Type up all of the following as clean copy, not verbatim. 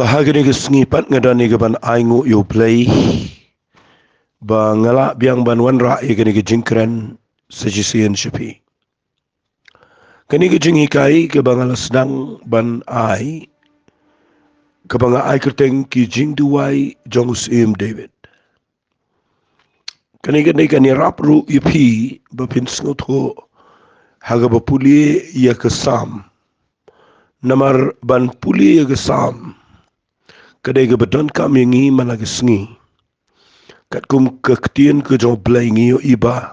Bahagi ke sengipat ngadani ke ban aingu yo play ba ngala biang banwan ra ke ni ke jingkran sajisian shapi. Kani ke jingi kai ke bangala sedang ban ai ke banga ai kerteng ki Jingduwai Jong Syiem David. Kani ke ni rap ru ipi ba pin sngot ho haga ba puli ya ke sam namar ban puli ya ke sam kadai ke badon kam yangi malagi sengi kat kum kektian ke jong blai ngi yo iba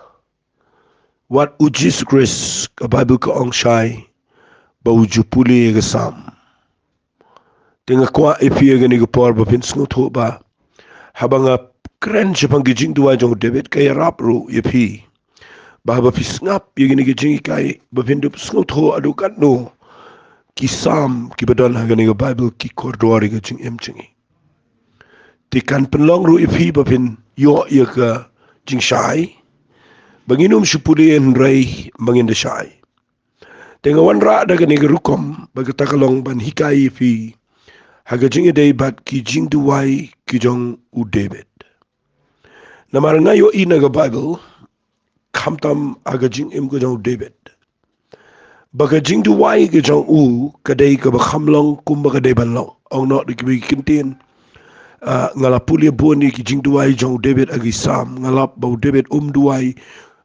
wat ujis grace ke bible ke ong shai ba uju puli ya ke sam tenga kwa ipi ya ke ni ke por ba pin sngot ho ba habanga keren jepang ke Jingduwai jong David kaya rap ru ipi ba ba pis ngap ya ke ni ke jingi kai ba pin dup sngot ho adu kat no ki sam ki badon haga ni ke bible ki kordori ke jing em jingi tikan penlong ru ipi bapin yo ya ke jing shai banginum shupuli en rai bangin de shai tenga wan ra daga ni rukom baga takalong ban hikai ipi haga jing dei bat ki Jingduwai ki jong u David namar nga yo ina ga bible kamtam aga jing em ko jong David baga Jingduwai ki jong u kadai ka ba khamlong kum baga dei banlong ong no de ki kintin ngala puli boni ki Jingduwai jong David agi sam ngalap bau David duai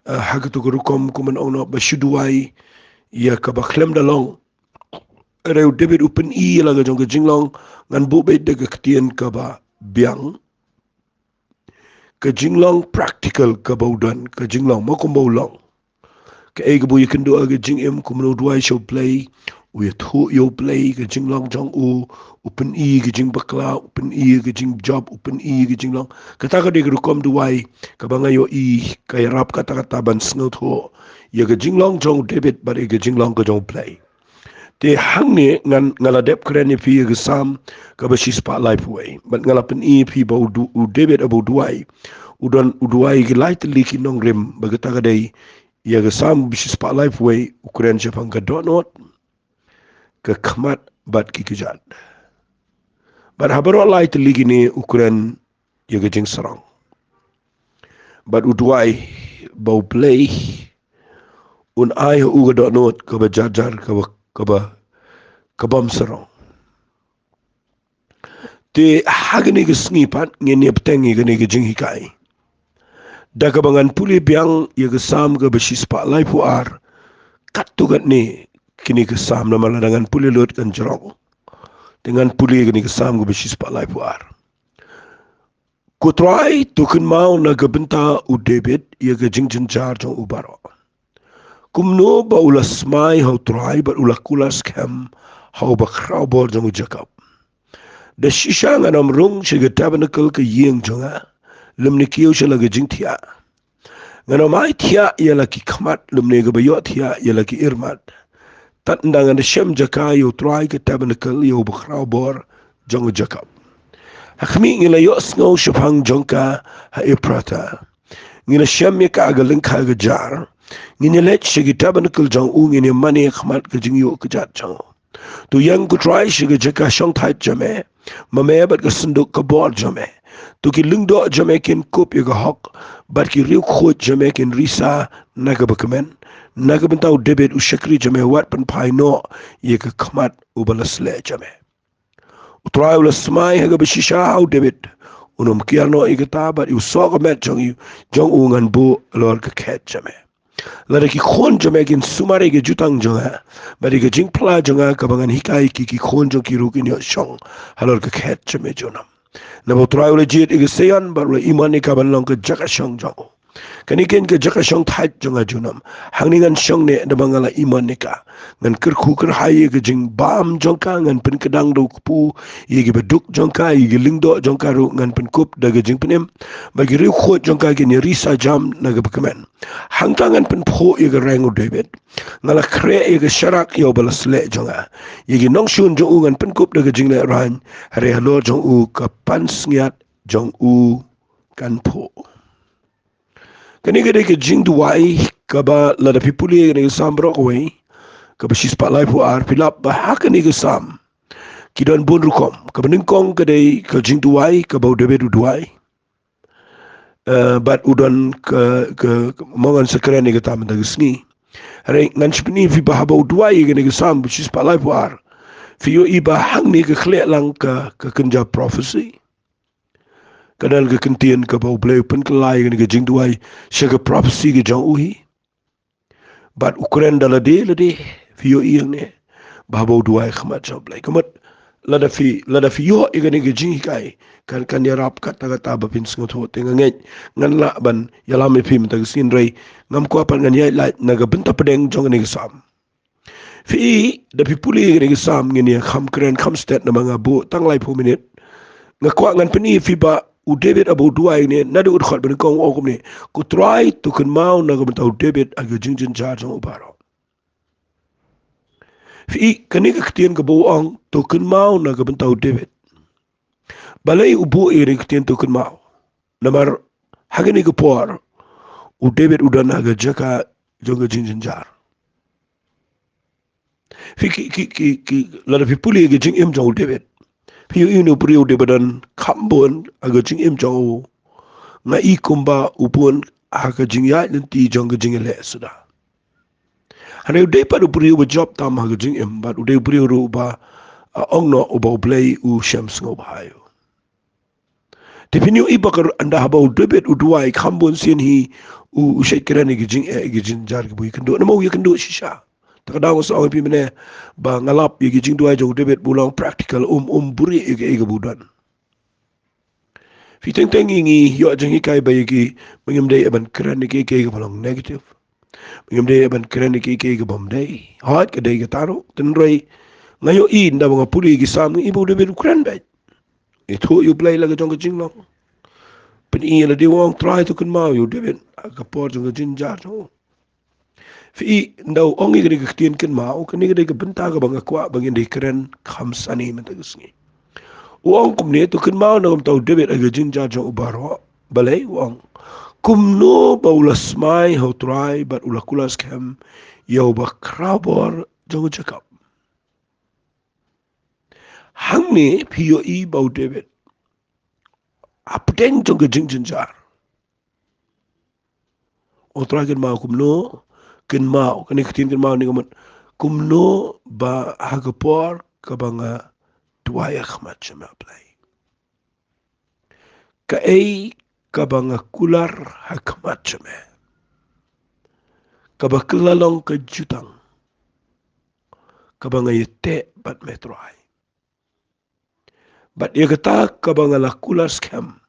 hagatu gurukom kuman ono bashuduai ya ka ba klem dalong reu David upen I laga jong jinglong ngan bu be de ketien ka ba biang ka jinglong practical ka baudan ka jinglong makum baulong ka e bu yikendu agi jingem kuman duai show play we thu yo play ke jinglong jong u upen I ke jing bakla upen I ke jing job upen I ke jinglong kata ka de rukom duai ka banga yo I ka rap kata kata ban snot ho ya ke jinglong jong David bar ke jinglong ke jong play te hang ne ngan ngala dep kren ni pi ke sam ka ba shi spotlight way but ngala pen I pi ba u David abu duai udon uduai ke light liki nong rem ba kata ka de ya ke sam bi shi spotlight way ukren japang ka donot ke khmat bat ki kejat. Bat habaro lai te ligi ni ukuran ya ke jing serang. Bat uduai bau play un ai uga dot not ke ba jajar ke ba bam serang. Te hagani ke sengipat ngeni petengi ke ni ke jing hikai. Da ke bangan puli biang ya ke sam ke besi spak lai puar kat tu kat ni kini ke sam nama dengan puli lot kan Jong dengan puli kini ke sam ke besi spalai puar ku try tu kan mau na ke benta u David ia ke jing jar jong u baro kumno ba ulas mai how try ba ulas kulas kem how ba krau bor jong u Jacob da shisha nganam rung che ke tabernacle ke yeng jonga lemni kiyo che la ke jing thia ngano mai thia ia la ki khmat lemne ke ba yo thia ia la ki irmat tat ndangan Syiem jaka yo try ke tabernacle yo bukrau bor jong Jacob hakmi ngila yo snow shapang jongka ha iprata ngila Syiem ya ka agaling ka gajar ngina let shigi tabernacle jong ngini mani khmat ke jing yo ke jat jong tu yang ku try shigi jaka shong thait jame mame bat ke sunduk ke bor jame tu ki lingdo jame kin kup ya ke hok bat ki riu khot jame kin risa na ke bakamen naga bentau David ushakri jame wat pen pai no ye ke khmat ubalas le jame utrai ulas smai haga beshisha au David unum kiarno igata bat u soga met jong ungan bu lor ke khet jame lada ki khon jame kin sumare ke jutang jonga bari ke jingpla jonga kabangan hikai ki khon jong ki rukin yo shong halor ke khet jame jonam na utrai ule jit ige seyan bar iman ka ban long ke jaka shong jong kaniken ke jaka shong thait jonga junam hangningan shong ne da bangala iman nika ngan kerku ker haye ke jing bam jongka ngan pen kedang do kupu ye ge beduk jongka ye ge lingdo jongka ru ngan pen kup da ge jing penem bagi ri khot jongka ke ni risa jam na ge bekemen hangtangan pen pho ye ge rangu David ngala kre ye ge sharak yo balas le jonga ye ge nong shun jo ngan pen kup da ge jing le ran hare halo jong u ka pan sngiat jong u kan pho kani gede ke Jingduwai ka ba la da pipuli ne sam bro ko we ka ba shi spotlight pu ar pilap ba hakani ke sam Kidan bun rukom. Kabeningkong kadai ka Jingduwai ka bau debe duduai. Bat udan ke mangan sekeren ni kata mendagisni. Hari ngan sepeni fi bahabau duai ke ni kesam which is palai puar. Fi yo iba hang ni ke khlek lang ke kenja prophecy. Kadal ke kentian ke bau bleu pen kelai ke ni ke Jingduwai syaga prophecy ke Jong uhi. Bat ukuran dalade lade fi yo iang ni bahabau duai khamat joblai. Kamat lada fi yo igani ke jing kai kan yarap kata bapin sengot ho tenganget ngan la ban yalame fi mta sin rei ngam ko pan ngan yai lai naga benta pedeng jong ni sam fi da pi puli ni sam ngini kham kren kham stat na manga bu tang lai pu minute ngakwa ngan peni fi ba u David abu duai ni nadu ud khot ben kong o kum ni ku try to kun mau naga benta David aga jing jin jar jong ubaro fi kanika ktien ke boang to kun mau na ke bentau David balai ubu iri ktien to kun mau namar hagani ke por u David udah naga jaka jonga jinjin jar fi ki lada fi puli ke jing im jong David fi inu puri u David dan kambon aga jing im jong nga i kumba upun aga jing ya nanti jonga jing le sudah Hani udai pa puri u job tam aga jing im but udai puri u ba ongno uba play u Syiem ngobahayo. Tapi ni iba kar anda haba David uduai kambon sin hi u syekira ni gijing jar ke bui kendo namo ya kendo shisha. Takadang sa pi mene ba ngalap ya gijing duai jong David bulang practical buri ege budan. Fi teng ingi yo jeng ikai ba yegi mengimdai aban keren ni ke bulang negative. Mengimdai aban keren ni ke bomdai. Hat ke dai ke taro tenrei ngayo in da mga puli gi sam ibu David keren ba. Itu you play lagi jong jing long. Pen iya la di wong try to kun mau you David agapor jong jing jar jong. Fi ndau ongi gani ktien ken mau kan ni ke benta ka bang kwa bang indi keren khamsani mentagisni. Wong kum ne to kun mau na tau David aga jing jar jong ubaro balai wong kum no baulas mai how try but ulakulas kem yo ba krabor jong jakap. Hang ni pio i bau David apdeng jong jing jar. Otra ken mau kumno ken mau kan ktien ken mau ni kamat kumno ba hagapor kabanga tuaya khmat chama play ka ei kabanga kular hakmat chama kabaklalong ka jutang kabanga yete bat metroai bat yagata kabanga la kular scam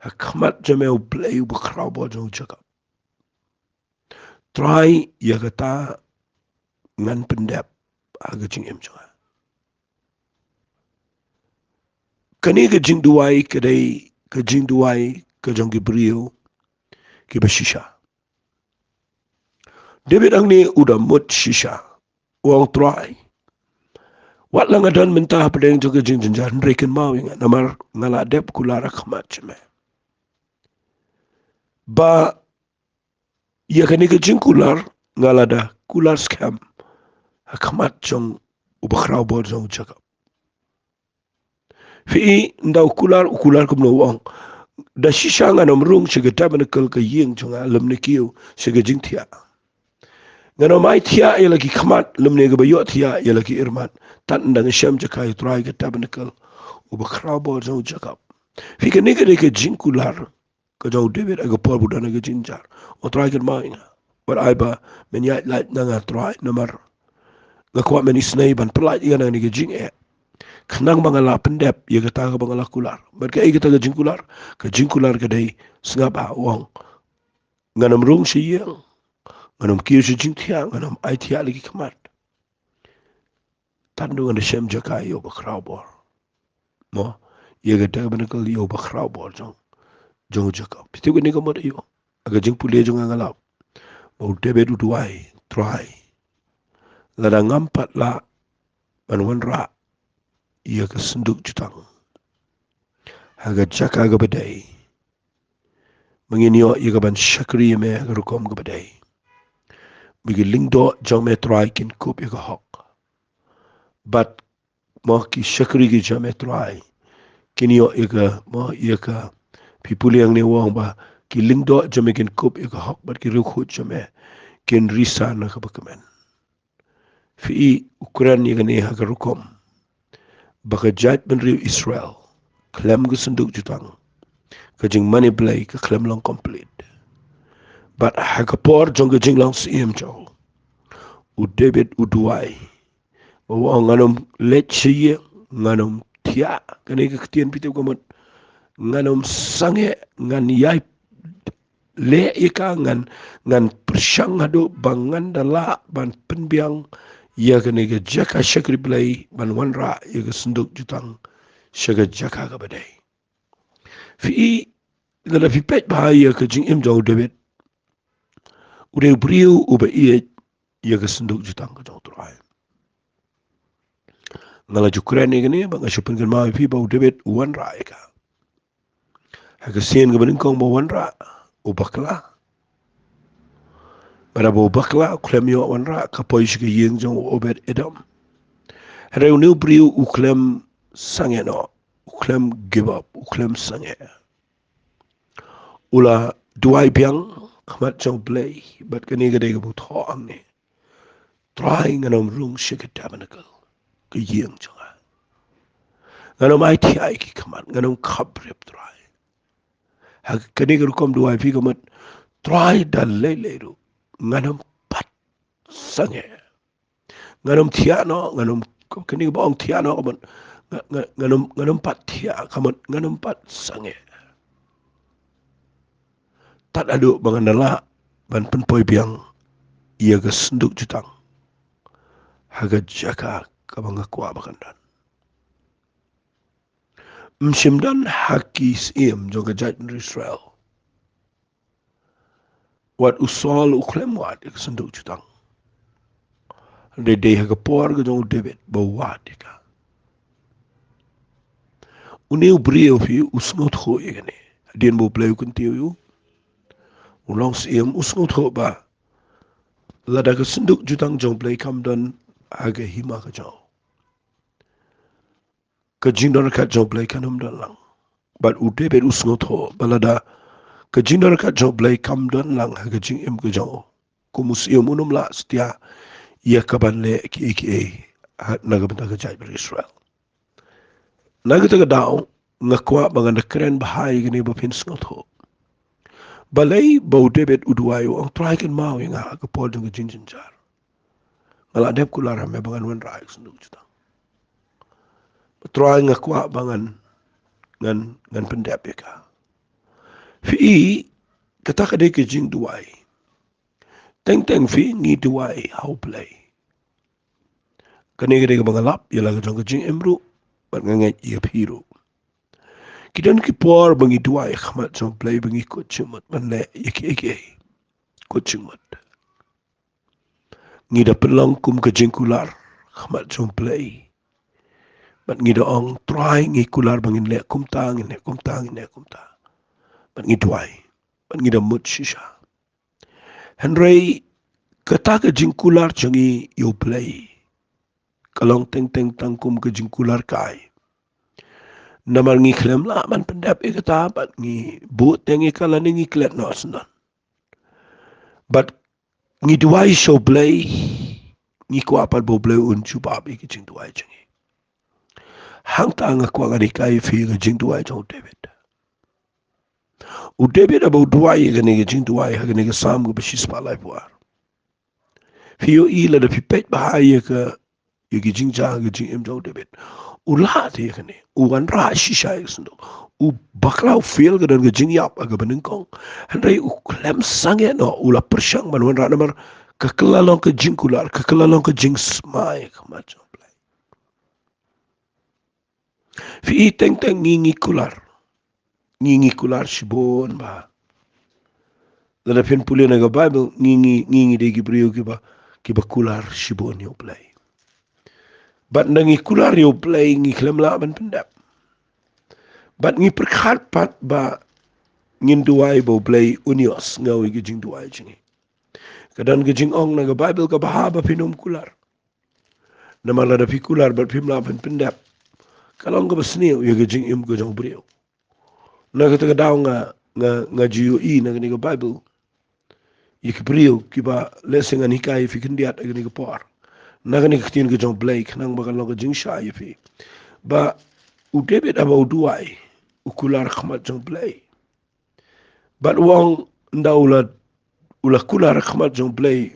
hakmat chama play bukrabo jong chaka try yagata ngan pendap aga jing em jonga kani ke Jingduwai kedai ke Jingduwai ke jong Gabriel ke bashisha David ang ni udah mut shisha wang try wat lang adan mentah pada yang jong jing jar reken mau yang namar ngala dep kulara khamat chme ba ya kani ke jing kular ngala da kular scam khamat jong ubakrau bor jong chaka fi ndau kular kumno wang da shisha nga namrung shiga tabanakal ka ying chunga lamne kiyo shiga jing thia ngano mai thia ya lagi khamat lamne ga bayo thia ya lagi irman tan ndang Syiem jakai try ka tabanakal uba krabo jong jakap fi ka nega de jing kular ka jong David aga por budana ga jinjar o try ka mai but ai ba men ya like nanga try namar ga kwa men isnai ban plat ya nanga ga jing kenang bangala pendep ya kata ka bangala kular berka ai kata ka jingkular ka dai sngapa wong nganam rung si yang nganam kiyo si jingtia nganam ai tia lagi kemat tandu ngana Syiem jakai yo bakrabor mo ya kata ka banakal yo bakrabor jong jakap piti ko ni ka mo yo aga jing puli jong ngalap mau David uduai try lada ngampat la manwan ra ia ke senduk jutang haga jaka ga badai menginyo ia ke ban syakri me ga rukom ga badai bigi lingdo jong me try kin kup ia ke hok but mo ki syakri ki jame try kini yo ika mo ika pipuli yang ni wong ba ki lingdo jame kin kup ika hok bat ki rukhu jame kin risa na kabakamen fi Ukraine ika ni haka rukom baka jat ben riu Israel klem ke senduk jutang kajing money play ke klem long complete but haka por jong kajing long Syiem jaw u David u Duwai o nganom let siye nganom tia kani ke ketien pitu komot nganom sange ngan yai le ika ngan persyang hadu bangan dala ban penbiang ya kani ke jaka syakri play ban wanra ya ke senduk jutang syaga jaka ka badai fi ngala fi pet bahaya ke jing im jauh David udah beriu uba iya ya ke senduk jutang ke jauh terai ngala Ukraine ni bang asyupan kan mau fi bau David wanra ika haka sien ke beningkong bau wanra ubakla pada bau bakla klem yo wanra kapoi ke yeng jong obed edom Reu new beriu uklem sange no uklem give up uklem sange ula duai biang kamat jong play but kani gade ke butho amne trying anom rung shake tabernacle ke yeng jonga nganom ai ti ai ki kamat nganom kabrep try ha kani ke kom duai fi kamat try dan lele ru nganom pat sange nganom tiano nganom kani bong tiano kamat nganom pat tia kamat nganom pat sange tak ada mengenala ban penpoi biang ia ke senduk jutang haga jaka ka mangakwa bakandan msimdan haki Syiem joga jajn Israel wat usol uklem wat ke senduk jutang de haga por ke jong David bawat ka uniu brio fi usngot ho yene dien bo play kuntiu ulong Syiem usngot ho ba lada ke senduk jutang jong play kamdan haga hima ka jong ke jindor ka jong play kanum dalang but u David usngot ho balada ke jindor ka jong play kamdan lang haga jing im ke jong ku Syiem unum la setia ia kaban le ki naga benda ke jai Israel naga ta daw ngakwa bangan keren bahai gini bapin sngot ho balai bau David uduai ang try kan mau yang ke pol jong jinjin jar ngala dep kulara me bangan wan rai senduk juta try ngakwa bangan ngan pendep ka fi kata kade ke Jingduwai teng fi ni duai how play kane kade ke bangalap yala ke jong jing emru ban ngangai ia piru kidan ki por bangi duai khamat jong play bangi ko chimot man le iki ko chimot ngida pelang kum ke jingkular khamat jong play bat ngida ong try ngi kular bangin le kumta bat ngi duai bat ngida mut shisha henry kata ke jingkular jangi yo play kalong teng tangkum ke jingkular kai namal ngi klem la man pendap ikata bat ngi but tengi kala ngi klet no snan but ngi duai show play ngi ko apal bo play un chuba bi ki Jingduwai jangi hang ta nga ko ngani kai fi ke Jingduwai jong David u David abo duai ke ngi Jingduwai ha ngi sam go bishis pa lai war fi yo ila da fi pet bahaya ke yegi jingja ke jing em jong David ulat ya kene uwan ra shisha sendo u baklau feel ke dan ke jing yap aga benengkong handai u klem sange no ula persyang man wan ra namar kekelalong ke jing kular kekelalong ke jing smai macam play fi teng ngingi kular shibon ba lada pen puli na ga Bible ngingi de gibriyo ki ba kular shibon yo play bat nangi kular yo play ngi klem la ban pendap bat ngi perkhat pat ba ngin duai bo play unios ngawi gi Jingduwai jingi kadan gi jing ong na ga Bible ka bahaba pinum kular Nama lada pikular bat pim la pendap. Kalau nga basniu ya gajing im go jong brio. Na kata daw nga GUE na kini Bible. Ya brio kiba lesing an hikai fikindiat agni ko por. Na kini kitin go jong Blake nang bakal lo gajing sha ya fi. Ba u David aba uduai ukular khmat jong Blake. But wong ndaulat ulah kular khmat jong Blake.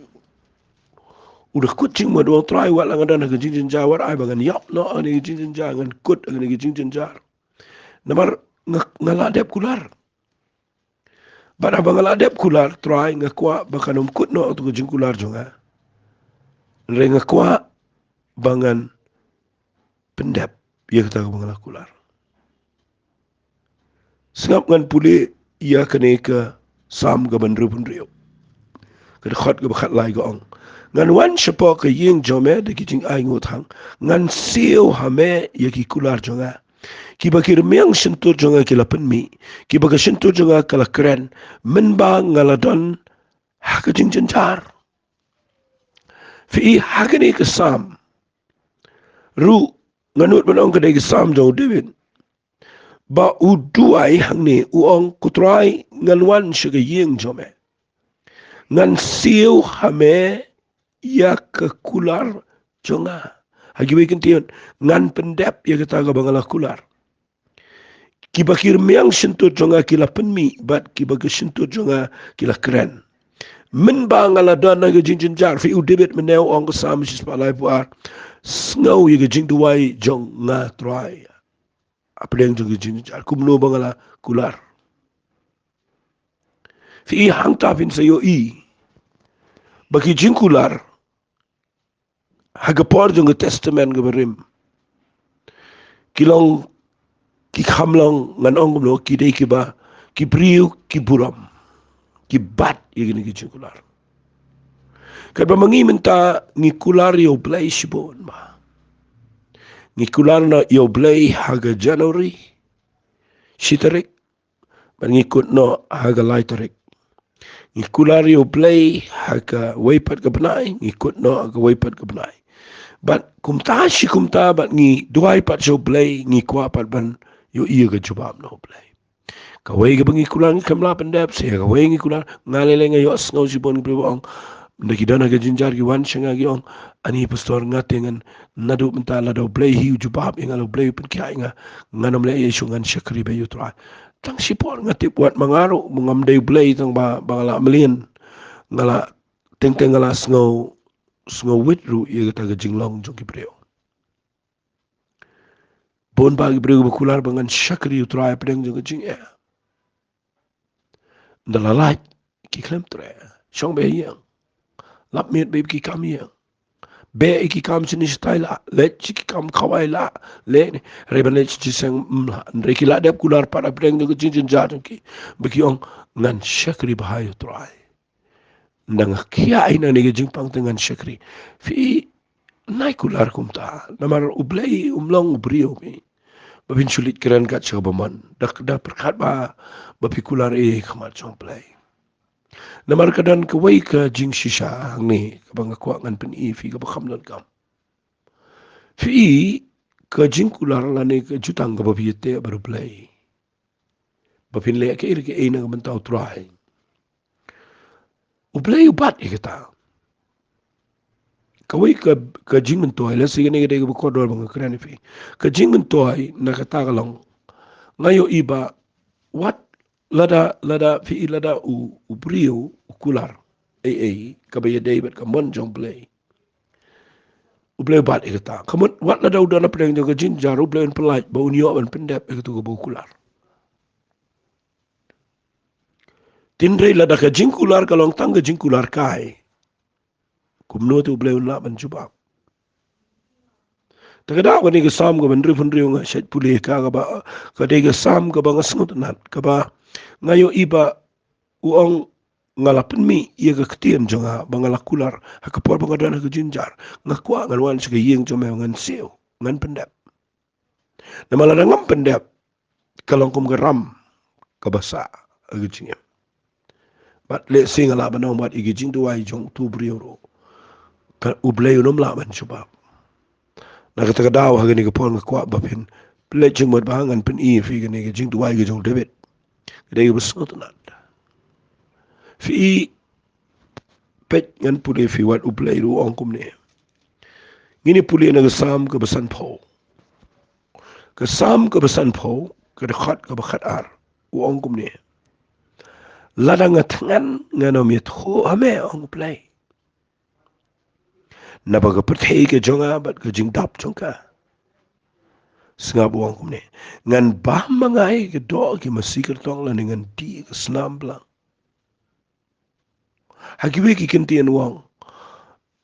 Udah kucing mo wong try wat lang ada na gajing jawar ai bangan yap no ani gajing jangan kut ani gajing jar. Namar ngaladep kular. Bara bangaladep kular try ngakwa bakanum kut no tu gajing kular jonga. Re ngakwa bangan pendap ia kata bangala kular. Sengap ngan puli ia kene ke sam ke bandru pun riu. Ke khot ke bakhat lai gong. Ngan wan sepo ke yeng jome de gajing ai ngutang ngan siu hame ia ki kular jonga. Kiba kirmiang sentur jonga kila penmi, kiba ke sentur jonga kala keren, menba ngaladon haka jing jenjar. Fi haka ni ke sam, ru nganut menong kedai ke sam jong David. Ba uduai hang ni uong kutrai nganwan syaga yeng jome. Ngan siu hame ya ke kular jonga. Hagi baik entian ngan pendep ya kata bangala kular. Kiba kirmiang sentur jonga kila penmi, bat kiba ke sentur jonga kila keren. Men ba ngala dana ke jing jar fi udebet meneu ong kesam sis palai puar. Sngau ye ke Jingduwai Jong nga try. Apa yang jong ke jing jar kumno bangala kular. Fi hang tafin sayo bagi jing kular hagapor jong ke testament ke berim. Kilong ki khamlong ngan ong lo ki dei ki ba ki priu ki buram ki bat ye gini ki kular. Kat ba mangi menta ngi kular yo blai sibon ba. Ngi kular na yo blai haga January sitarik ban ngi kut no haga laitarik. Ngi kular yo blai haga waipat ke benai ngi kut no haga waipat ke benai. Bat kumta si kumta bat ngi duai pat so blai ngi kwa pat ban yo iya ke jubab no blai. Kawai ke bengi kular ngi kamla pendap saya kawai ngi kular ngalele ngi yo ngau si bon ke bong. Ndaki dana ke jinjar ki wan shenga ki ong ani pastor ngate ngan nadu mentala do blai hiu jubab ingalo blai pen kia inga nganam le yesu ngan syakri be yutra tang sipor ngate buat mangaru mengam dei blai tang bangala melien ngala teng ngala sngo witru ye kata ke jinglong jong ki breo bon bagi breo bukular bangan syakri yutra pedeng jong jing ya ndalalai ki klem tre shong be yang lap miet be ki kam yang be iki kam sini style le chiki kam khawai la le reban le chi sang reki la dep kular para breng de jin jat ki beki ong ngan syakri bahaya trai ndang kia ina ne jing pang dengan syakri fi nai kular kumta namar ublei umlong ubrio mi babin sulit keren kat chabaman dak da perkat ba bapi kular khamat chong play namar kadan kawai ka jing shisha ni kabang kwa ngan pen fi ka bakham nan kam fi ka jing kular la ne ka jutang ka babi te baru play bapin le ke ir ke ina ka mentau try u play u bat ikata kawai ka jing mentoi la sige ne ke de ko dor bang kran fi ka jing mentoi na ka ta galong ngayo iba wat lada fi lada u brio kular ka ba ye David ka mon jong play ublay bat ikata kamut wat lada udana pedang jaga jin jaru blay pelaj bau nyo ban pendep ikatu bau kular tindre lada ka jing kular kalong tang ka jing kular kai kumno tu ublay la ban jubab tagada ko ni ka sam ka ban rifun riu nga shet puli ka ba ka de ka sam ka ba ngasngut nat ka ba ngayo iba uong ngalapin mi iya ka ketien jonga bangala kular hakapor bangadana ka jinjar ngakwa ngalwan sige yeng jome ngan siu ngan pendep namala ngam pendep kalong kum geram kabasa agijingem bat le singa la banong bat igijing duai jong tu brioro ka ublay unom la ban subab na kata daw ha gani kapon kwa bapin ple jing mat bangan pen I fi gani Jingduwai ge jong debit dei besngot nat fi pet ngan pule fi wat uplay ru ongkum ne ngini pule na sam ke besan pho ke sam ke besan pho ke khat ke khat ar u ongkum ne ladang ngan ngano mi tho ame ong play na ba ke perthei ke jonga bat ke jing dap jongka senga buang kumne ngan bah mangai ke do ke masikir tong la dengan ti ke senam blang hagiwe ki kentian wang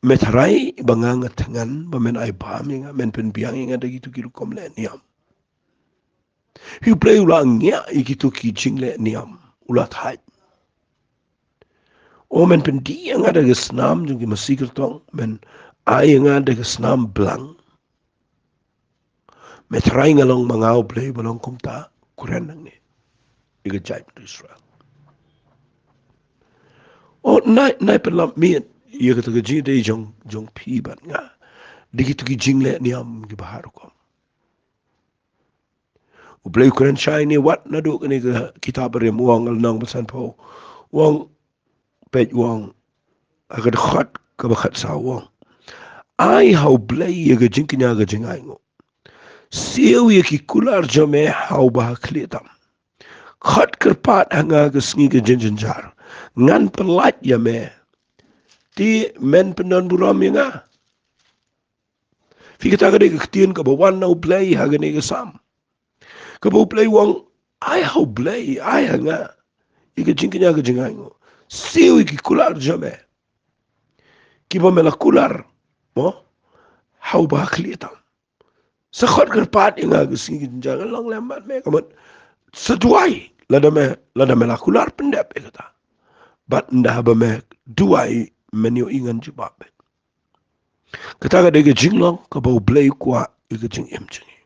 metrai bangang ngan ba men ai ba mi nga men pen biang nga dagi tu kiru kom le niam hi play ula ngia ikitu ki jing le niam ula thai o men pen di nga dagi senam jung ki masikir tong men ai nga dagi senam blang metrai ngalong mangau play balong kumta kuren nang ni iga jai Israel o nai pelam miet ia kata ke jing dei jong pi ban nga digi tu ki jing le niam ki bahar ko u play kuren chai ni wat na do ni ke kitab re muang al nang basan po wang pej wang agad khat ka ba khat sa wang ai how play ia ke jing kinya ke jing ai ngo siu ia ki kular jome how ba khletam khat kerpat hanga ke sngi ke jin jar ngan pelat ya me ti men penon buram ya nga fi kita ka de ktien ka bawan na play ha gani ka sam ka bo play wang ai how play ai hanga ika jingnya ka jingai ngo siu ki kular jame ki ba mela kular mo how ba khletam sa khat kerpat nga ke sngi ke jar long lembat me kamat seduai lada me la kular pendep kata bat ndah ba me duai menyo ingan jibabe kata ka dege jinglong ka bau blay kwa iga jing em jingi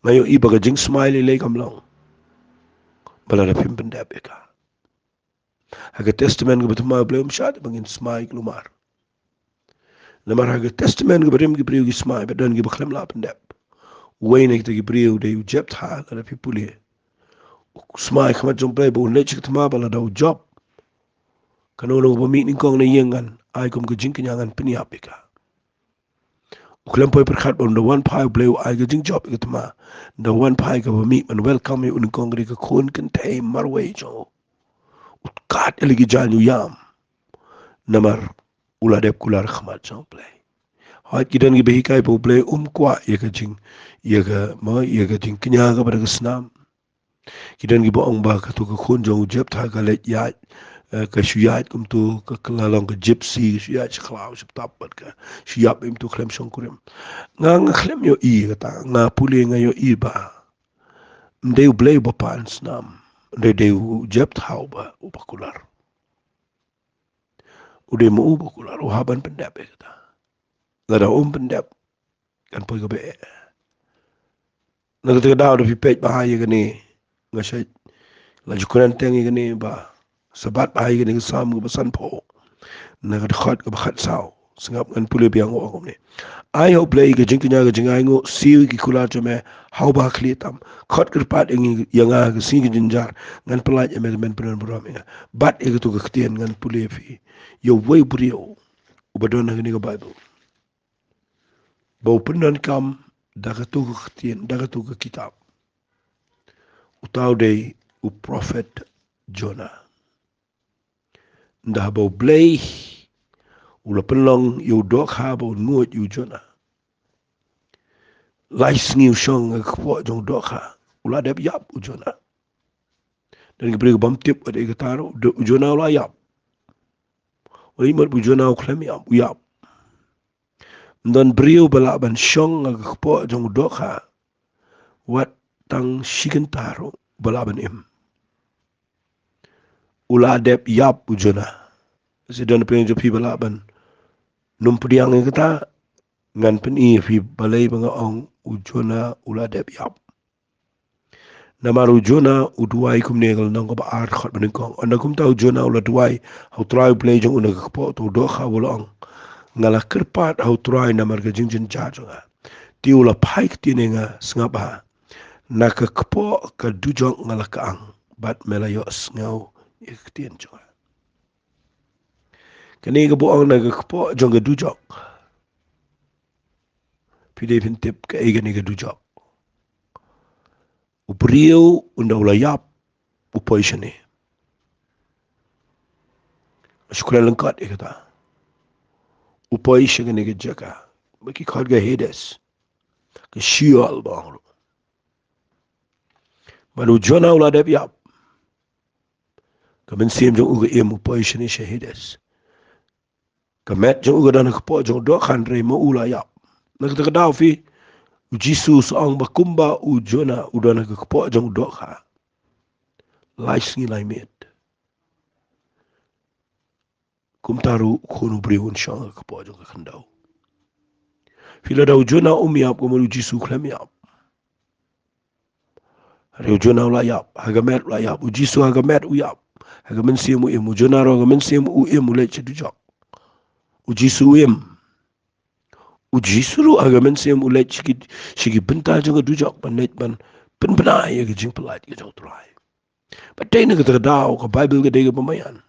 ngayo iba ka jing smile ilay kamlong bala na pimpen debe ka haga testament ka batuma blay umsyad bangin smile lumar namar haga testament ka barim ki priyo ki smile badan ki baklem la pendep way na kita ki priyo de ujep tha la na pipuli smile kamat jong play bau nechik tama bala da ujop kanono ba meeting kong na yengan ay kum ka jing kinyangan piniapi ka uklem poi perkhat bon the one pie blue ay ga jing job ikatma the one pie ka meet man welcome you un kongri ka khon kan thai marway jo utkat eligi janyu yam namar ula dep kular khmat jo play hat kidan gi behi kai po play kwa ye ka jing ye ga ma ye ga jing knya ga bar ga snam kidan gi bo ong ba ka tu ka khon jo jeb tha ga le ya ka shuyat kum tu ka klalong ka gypsy shuyat khlaw sip tapat ka shuyap im tu khlem shong kurim nga khlem yo I kata nga puli nga yo I ba mdeu bleu ba pans nam deu jept hau ba upakular ude mo upakular u haban pendap kata lada pendap kan poi ka be na kata daw do pipet ba haye gani nga shay la jukuran tengi gani ba sabat ba haye gani sam ba san po na kata khat ka ba khat saw singap kan puli biang o ko ne ai ho play ga jingnya ga jingai ngo siu ki kula jame how ba khlitam khat kerpat ing yanga ga singi jinjar ngan pelaj eme men penon brominga bat e to ga ktien ngan puli fi yo way brio ubadon ga ni ga bible bo penon kam daga to ga ktien daga to ga kitab utaw de u prophet Jonah ndah bo play ula penlong yo dok ha bo nuot yu Jonah lai sngiu shong ko jong dokha ula deb yap ujona dan gi breg bam tip ade gataro ujona ula yap oi mar ujona klem yap dan brio bala ban shong ko jong dokha wat tang shigentaro bala ban im ula deb yap ujona sidan pen jo pi bala ban num pudiang ngata ngan pen I fi balai banga ong ujona ula deb yap namaru jona uduai kum negal nang ba art khat ben kong anakum ta jona ula duai how try play jong una ko to do kha bolong ngala kerpat hau turai namar ke jingjen jajonga tiula pai ktinenga sngaba naka kepo ke dujong ngala kaang bat melayos ngau iktien jonga kani ke boong naka kepo jong ke dujok pide pintip ke egani ke dujok ubriu unda ulayap upoishane shukran lengkat ikata upoishane ke jaka baki khodga hedes ke shiol bangro manu jona uladep yap kamen siem jong uga em upoishane shahides kamet jong uga dana kepo jong do khandre mo ulayap nak ta daw fi Jesus ang bakumba ujona udana kepo jong do kha lais ngi lai met kumtaru khunu briun shang kepo jong khandau fila daw jona umyap ko mo Jesus khlamiap Reu jona ula yap, hagamet ula yap, ujisu hagamet uyap, hagamen siemu im, ujona ro hagamen siemu uim ule chedujok, ujisu im, ujisu ru hagamen siemu ule shigi bentar janga dujok, panet ban penbenai ya gijing pelat ya jauh terai. Patai ni kata dau ke Bible ke dega pemayan,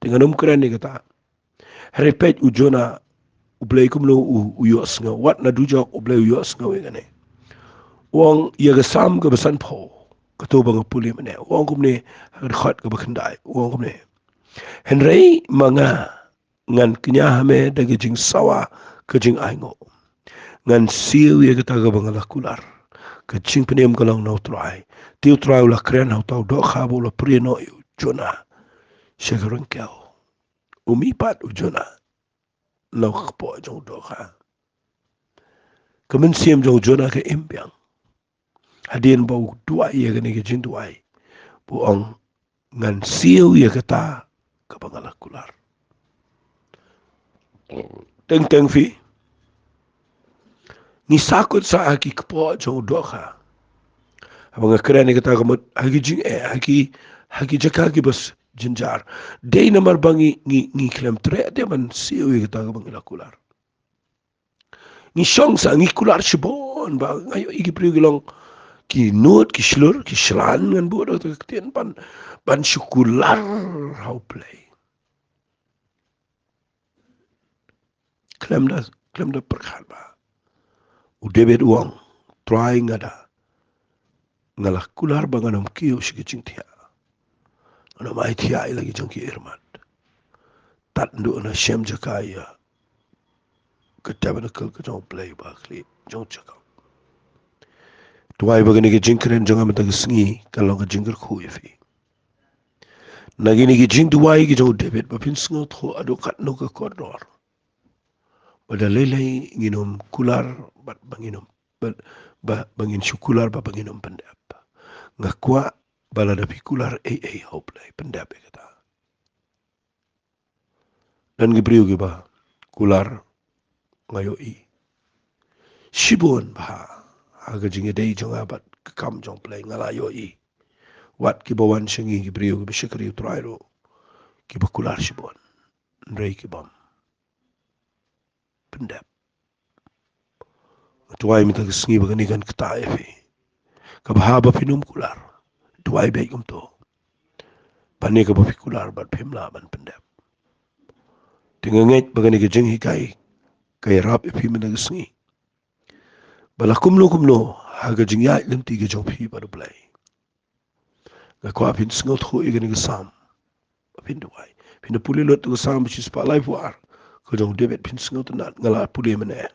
dengan keren ni kata, herepet ujona ublei kumlo uyos nga, wat na dujok ublei uyos nga wegane. Wong ia ke sam ke besan po ketua bang puli mana wong kumne khot ke bakandai wong kumne henrei manga ngan knya hame dagi jing sawa ke jing aingo ngan siu ia kata ke bang lakular ke jing penem kalang no trai tiu trai la kren hau tau do khabo la prino jona shegarun kau umi pat ujona lau khpo jong do kha kemen siem jong jona ke impiang hadien bau dua ia ke ni ke Jingduwai buong ngan siu ia kata ke bangala kular teng fi ni sakut sa aki kepo jong doha abang keren ni kata kamut hagi jing hagi jaka ki bas jinjar dei namar bangi ni klem tre de man siu ia kata ke bangala kular ni shong sa ni kular shibon ba ayo iki prigilong ki nut ki shlur ki shlan ngan bu do ketien ban syukular how play klem da perkhan ba udebet uang trying ada ngalah kular banganam kiyo shiki jingtia ana mai tia lagi jongki irmat tat ndu na Syiem jakaya ketabana ke jong play ba kli jong chaka tuai bagani ke jingkren jonga mata sngi kalau ke jingker khu yafi nagini ke Jingduwai ke jong debet ba pin sngo tho ado kat no ke koridor pada lelai nginom kular bat banginom bangin syukular ba banginom pendap ngakwa bala da pikular hoplay pendap kata dan gibriu giba kular ngayo shibun ba aga jinge dei jong abat kam jong play ngalayo wat kibawan shingi gibriu giba shikri utrairo kiba kular shibun rei kibam pendap tuai minta kesengi bagani kan kata efe kabahaba pinum kular tuai baik to pani ka kular bat phimla ban pendap tinganget bagani ke jing hikai kay rap efi minta kesengi bala kumlo haga jing ya lim ti ke jong phi bar play ga kwa pin sngot khu igani ke sam pin duai pin puli lot ke sam chi spa life war ko jong debet pin sngot na ngala puli mene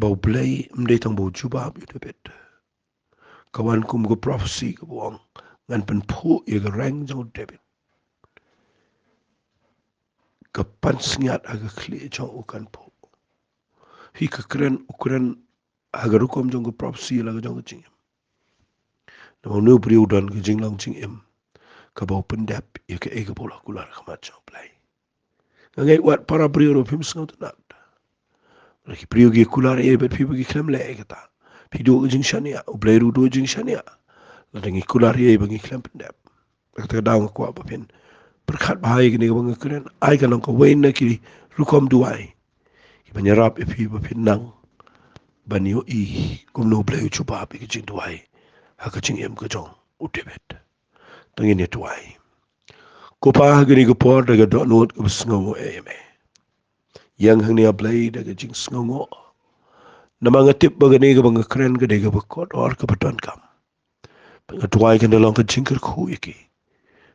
bau play mdei tang bau juba bu debet kawan kum go prophecy ko buang ngan pen phu ye ga rang jong debit ka pan sngiat aga kli jong ukan phu hi ka kren ukren aga rukom jong go prophecy la jong jing no nu priu dan ke jing lang jing em ka bau pendap ye ka ega bola kular khamat jong play ngai wat para priu ro phim sngot na lagi priu gi kular e bet phi gi klem le kata phi do jing shania u play ru do jing shania la dangi kular e bangi klem pendap kata daw ko apa pin berkat bahaya gini ke bangga keren ai kan angka wain na kiri rukom duai banyarap ipi bapinang banyo i kumno play chupa pi ke Jingduwai ha ka Syiem ka Jong utebet tangin ni tuai ko pa gini ko por daga do not ko sngo eme yang hang ni play daga jing sngo namang tip bagani ka bangga keren ka daga bakot or ka paton kam bangga tuai kan dalang ka jingker khu iki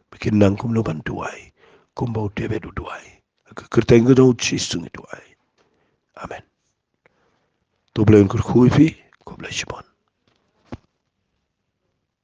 bikin nang kumno ban tuai kumbau tebet tuai ka kerteng ka do chisung tuai amen. Tu boleh ukur kui fi, kau boleh cipon.